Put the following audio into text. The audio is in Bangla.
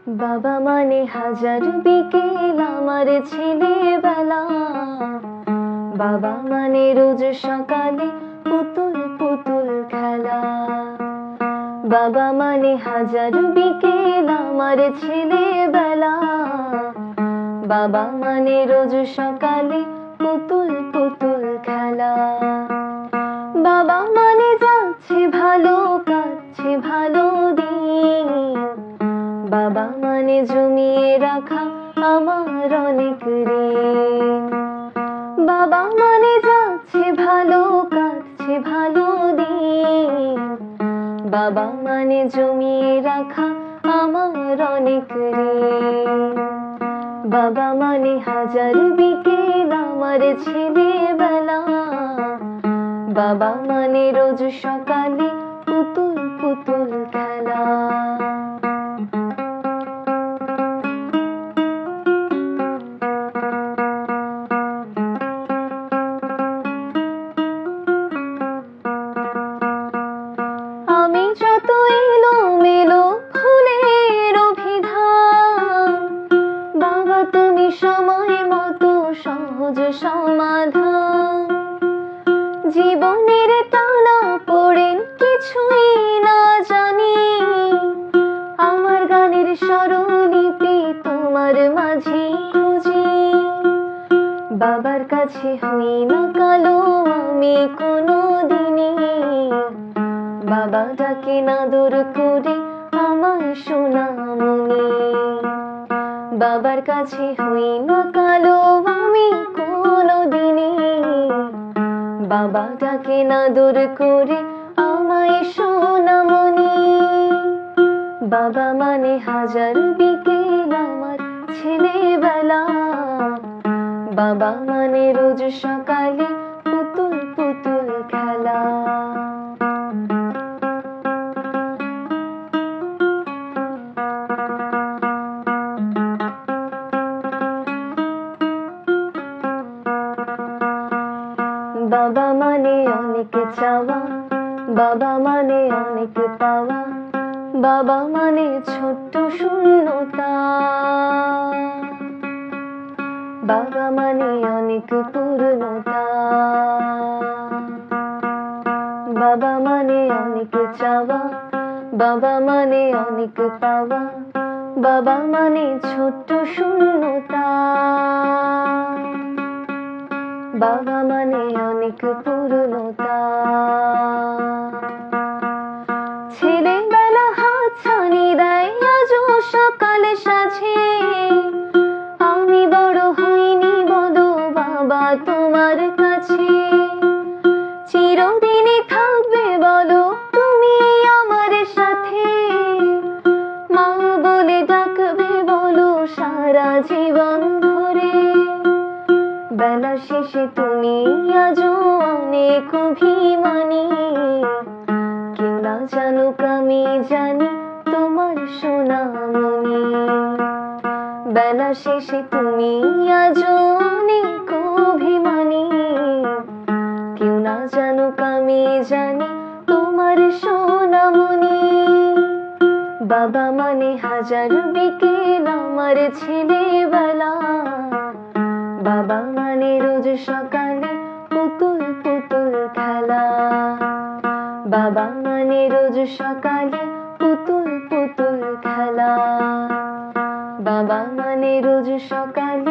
বাবা মানে হাজার বিকেল আমার ছেলেবেলা। বাবা মানে রোজ সকালে পুতুল পুতুল খেলা। বাবা মানে হাজার বিকেল আমার ছেলেবেলা। বাবা মানে রোজ সকালে পুতুল পুতুল খেলা। বাবা মানে যাচ্ছে ভালো কাটছে ভালো দিন। বাবা মানে জমিয়ে রাখা আমার অনেক ঋণ। বাবা মানে যাচ্ছে ভালো কাটছে ভালো দিন। বাবা মানে জমিয়ে রাখা আমার অনেক ঋণ। বাবা মানে হাজার বিকেল আমার ছেলেবেলা। বাবা মানে রোজ সকালে পুতুল পুতুল খেলা। আমি যত এলোমেলো ফুলের অভিধান, বাবা তুমি সময় মতো সহজ সমাধান। জীবনের টানা পড়েন কিছুই না জানি, আমার গানের স্বরলিপি তোমার মাঝে খুঁজি। বাবার কাছে হই না কালো আমি কোনো দিনই, বাবা ডাকে না দূর করে আমায় সোনামণি। বাবার কাছে হই না কালো আমি কোনো দিনই, বাবা ডাকে না দূর করে আমায় সোনামণি। বাবা মানে হাজার বিকেল আমার ছেলেবেলা। বাবা মানে রোজ সকালে পুতুল পুতুল খেলা। বাবা মানে অনেক চাওয়া, বাবা মানে অনেক পাওয়া। বাবা মানে ছোট্ট শূন্যতা, বাবা মানে অনেক পূর্ণতা। বাবা মানে অনেক চাওয়া, বাবা মানে অনেক পাওয়া। বাবা মানে ছোট্ট শূন্যতা, বাবা মানে অনেক পূর্ণতা। ছেলেবেলা হাতছানি দেয় আজও সকাল সাজে, আমি বড় হইনি বলো বাবা তোমার কাছে। চিরদিনই থাকবে বলো তুমি আমার সাথে, মা বলে ডাকবে বলো সারা জীবন ধরে। বেলা শেষে তুমি আজও অনেক অভিমানী, কেউ না জানুক আমি জানি তোমার সোনামণি। বেলা শেষে তুমি আজও অনেক অভিমানী, কেউ না জানুক আমি জানি তোমার সোনামণি। বাবা মানে হাজার বিকেল আমার ছেলেবেলা। বাবা মানে রোজ সকালে পুতুল পুতুল খেলা। বাবা মানে রোজ সকালে পুতুল পুতুল খেলা। বাবা মানে রোজ সকালে